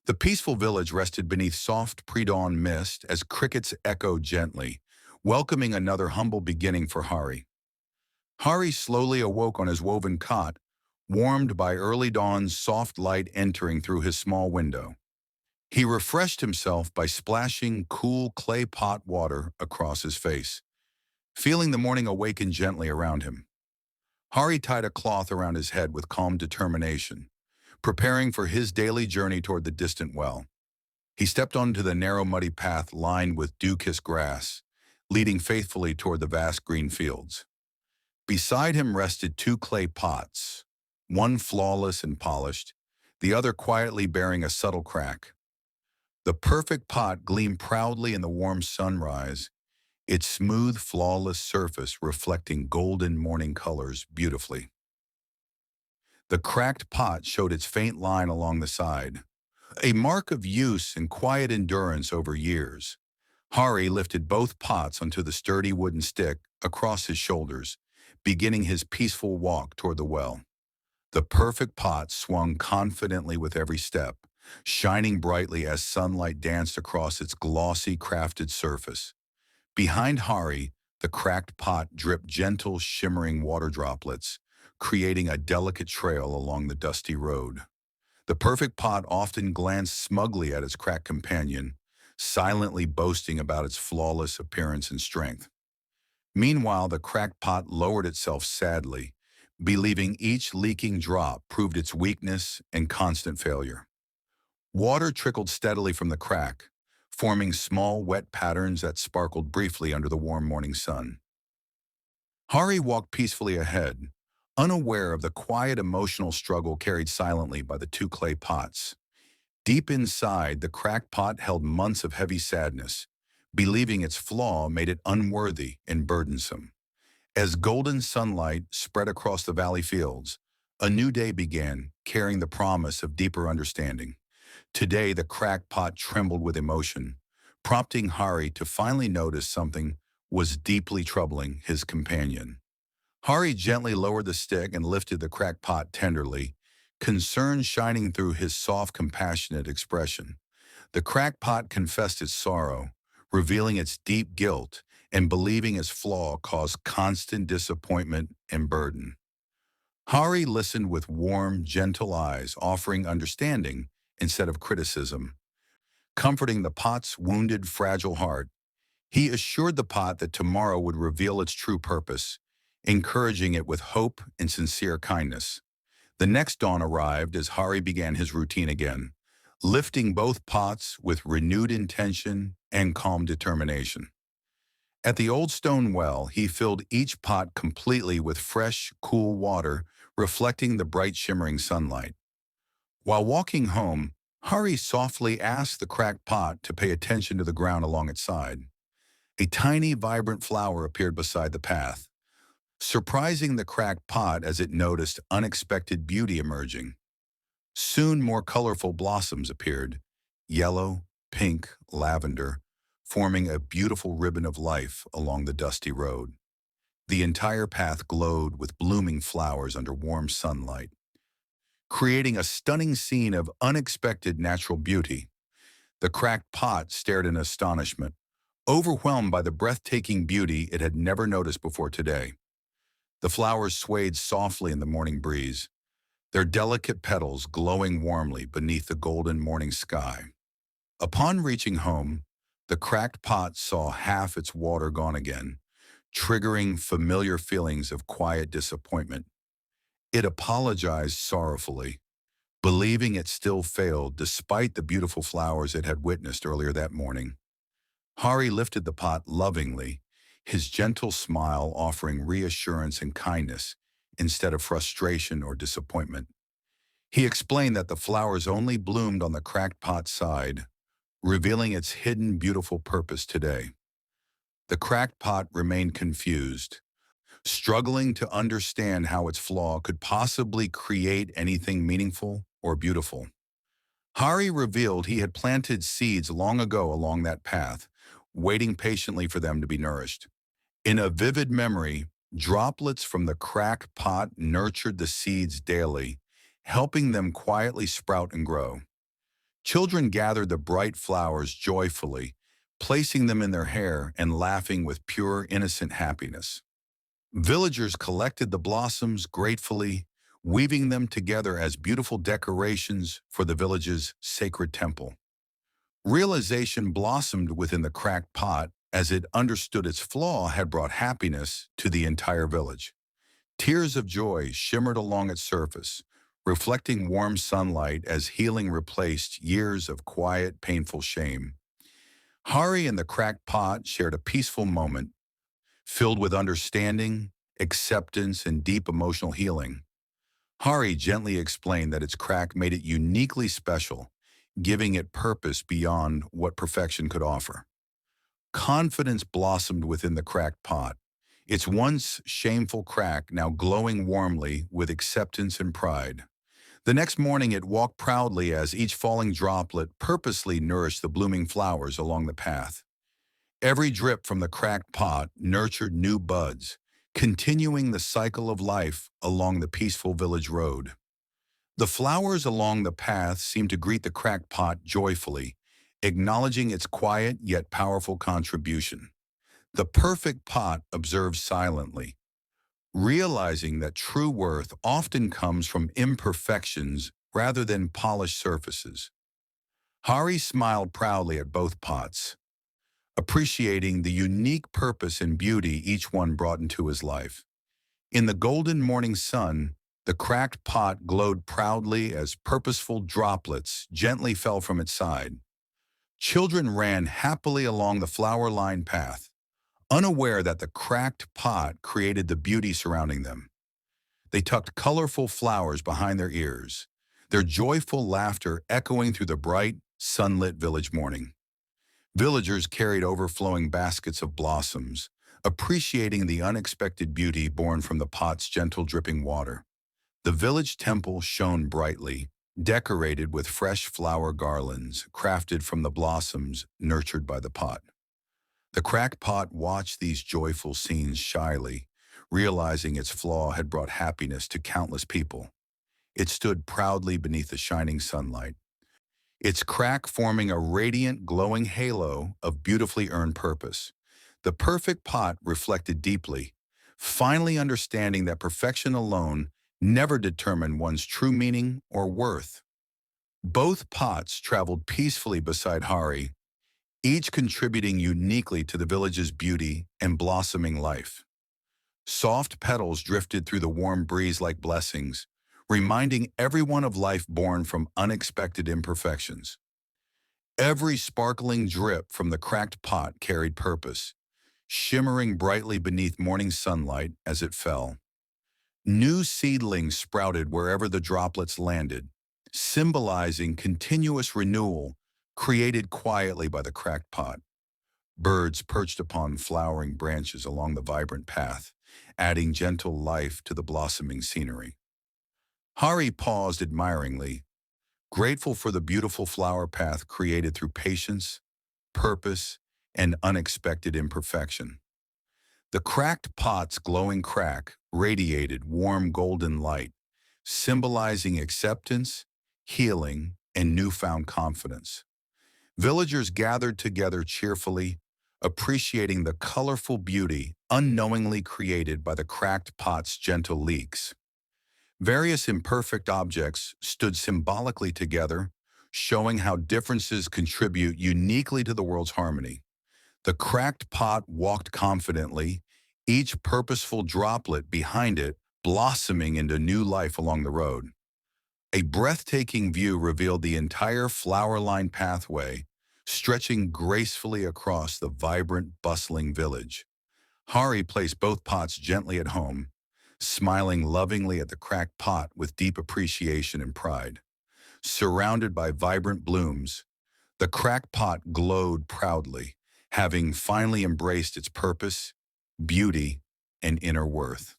The peaceful village rested beneath soft pre-dawn mist as crickets echoed gently, welcoming another humble beginning for Hari. Hari slowly awoke on his woven cot, warmed by early dawn's soft light entering through his small window. He refreshed himself by splashing cool clay pot water across his face, feeling the morning awaken gently around him. Hari tied a cloth around his head with calm determination, preparing for his daily journey toward the distant well. He stepped onto the narrow muddy path lined with dew-kissed grass, leading faithfully toward the vast green fields. Beside him rested two clay pots, one flawless and polished, the other quietly bearing a subtle crack. The perfect pot gleamed proudly in the warm sunrise, its smooth, flawless surface reflecting golden morning colors beautifully. The cracked pot showed its faint line along the side, a mark of use and quiet endurance over years. Hari lifted both pots onto the sturdy wooden stick across his shoulders, beginning his peaceful walk toward the well. The perfect pot swung confidently with every step, shining brightly as sunlight danced across its glossy, crafted surface. Behind Hari, the cracked pot dripped gentle, shimmering water droplets, creating a delicate trail along the dusty road. The perfect pot often glanced smugly at its cracked companion, silently boasting about its flawless appearance and strength. Meanwhile, the cracked pot lowered itself sadly, believing each leaking drop proved its weakness and constant failure. Water trickled steadily from the crack, forming small, wet patterns that sparkled briefly under the warm morning sun. Hari walked peacefully ahead, unaware of the quiet emotional struggle carried silently by the two clay pots. Deep inside, the cracked pot held months of heavy sadness, believing its flaw made it unworthy and burdensome. As golden sunlight spread across the valley fields, a new day began, carrying the promise of deeper understanding. Today, the cracked pot trembled with emotion, prompting Hari to finally notice something was deeply troubling his companion. Hari gently lowered the stick and lifted the cracked pot tenderly, concern shining through his soft, compassionate expression. The cracked pot confessed its sorrow, revealing its deep guilt and believing its flaw caused constant disappointment and burden. Hari listened with warm, gentle eyes, offering understanding instead of criticism. Comforting the pot's wounded, fragile heart, he assured the pot that tomorrow would reveal its true purpose, encouraging it with hope and sincere kindness. The next dawn arrived as Hari began his routine again, lifting both pots with renewed intention and calm determination. At the old stone well, he filled each pot completely with fresh, cool water, reflecting the bright shimmering sunlight. While walking home, Hari softly asked the cracked pot to pay attention to the ground along its side. A tiny, vibrant flower appeared beside the path, surprising the cracked pot as it noticed unexpected beauty emerging. Soon more colorful blossoms appeared, yellow, pink, lavender, forming a beautiful ribbon of life along the dusty road. The entire path glowed with blooming flowers under warm sunlight, creating a stunning scene of unexpected natural beauty. The cracked pot stared in astonishment, overwhelmed by the breathtaking beauty it had never noticed before today. The flowers swayed softly in the morning breeze, their delicate petals glowing warmly beneath the golden morning sky. Upon reaching home, the cracked pot saw half its water gone again, triggering familiar feelings of quiet disappointment. It apologized sorrowfully, believing it still failed despite the beautiful flowers it had witnessed earlier that morning. Hari lifted the pot lovingly, his gentle smile offering reassurance and kindness instead of frustration or disappointment. He explained that the flowers only bloomed on the cracked pot's side, revealing its hidden beautiful purpose today. The cracked pot remained confused, struggling to understand how its flaw could possibly create anything meaningful or beautiful. Hari revealed he had planted seeds long ago along that path, waiting patiently for them to be nourished. In a vivid memory, droplets from the cracked pot nurtured the seeds daily, helping them quietly sprout and grow. Children gathered the bright flowers joyfully, placing them in their hair and laughing with pure, innocent happiness. Villagers collected the blossoms gratefully, weaving them together as beautiful decorations for the village's sacred temple. Realization blossomed within the cracked pot as it understood its flaw had brought happiness to the entire village. Tears of joy shimmered along its surface, reflecting warm sunlight as healing replaced years of quiet, painful shame. Hari and the cracked pot shared a peaceful moment, filled with understanding, acceptance, and deep emotional healing. Hari gently explained that its crack made it uniquely special, giving it purpose beyond what perfection could offer. Confidence blossomed within the cracked pot, its once shameful crack now glowing warmly with acceptance and pride. The next morning it walked proudly as each falling droplet purposely nourished the blooming flowers along the path. Every drip from the cracked pot nurtured new buds, continuing the cycle of life along the peaceful village road. The flowers along the path seemed to greet the cracked pot joyfully, acknowledging its quiet yet powerful contribution. The perfect pot observed silently, realizing that true worth often comes from imperfections rather than polished surfaces. Hari smiled proudly at both pots, appreciating the unique purpose and beauty each one brought into his life. In the golden morning sun, the cracked pot glowed proudly as purposeful droplets gently fell from its side. Children ran happily along the flower-lined path, unaware that the cracked pot created the beauty surrounding them. They tucked colorful flowers behind their ears, their joyful laughter echoing through the bright, sunlit village morning. Villagers carried overflowing baskets of blossoms, appreciating the unexpected beauty born from the pot's gentle dripping water. The village temple shone brightly, decorated with fresh flower garlands crafted from the blossoms nurtured by the pot. The cracked pot watched these joyful scenes shyly, realizing its flaw had brought happiness to countless people. It stood proudly beneath the shining sunlight, its crack forming a radiant, glowing halo of beautifully earned purpose. The perfect pot reflected deeply, finally understanding that perfection alone never determined one's true meaning or worth. Both pots traveled peacefully beside Hari, each contributing uniquely to the village's beauty and blossoming life. Soft petals drifted through the warm breeze like blessings, reminding everyone of life born from unexpected imperfections. Every sparkling drip from the cracked pot carried purpose, shimmering brightly beneath morning sunlight as it fell. New seedlings sprouted wherever the droplets landed, symbolizing continuous renewal created quietly by the cracked pot. Birds perched upon flowering branches along the vibrant path, adding gentle life to the blossoming scenery. Hari paused admiringly, grateful for the beautiful flower path created through patience, purpose, and unexpected imperfection. The cracked pot's glowing crack radiated warm golden light, symbolizing acceptance, healing, and newfound confidence. Villagers gathered together cheerfully, appreciating the colorful beauty unknowingly created by the cracked pot's gentle leaks. Various imperfect objects stood symbolically together, showing how differences contribute uniquely to the world's harmony. The cracked pot walked confidently, each purposeful droplet behind it blossoming into new life along the road. A breathtaking view revealed the entire flower-lined pathway, stretching gracefully across the vibrant, bustling village. Hari placed both pots gently at home, smiling lovingly at the cracked pot with deep appreciation and pride. Surrounded by vibrant blooms, the cracked pot glowed proudly, having finally embraced its purpose, beauty, and inner worth.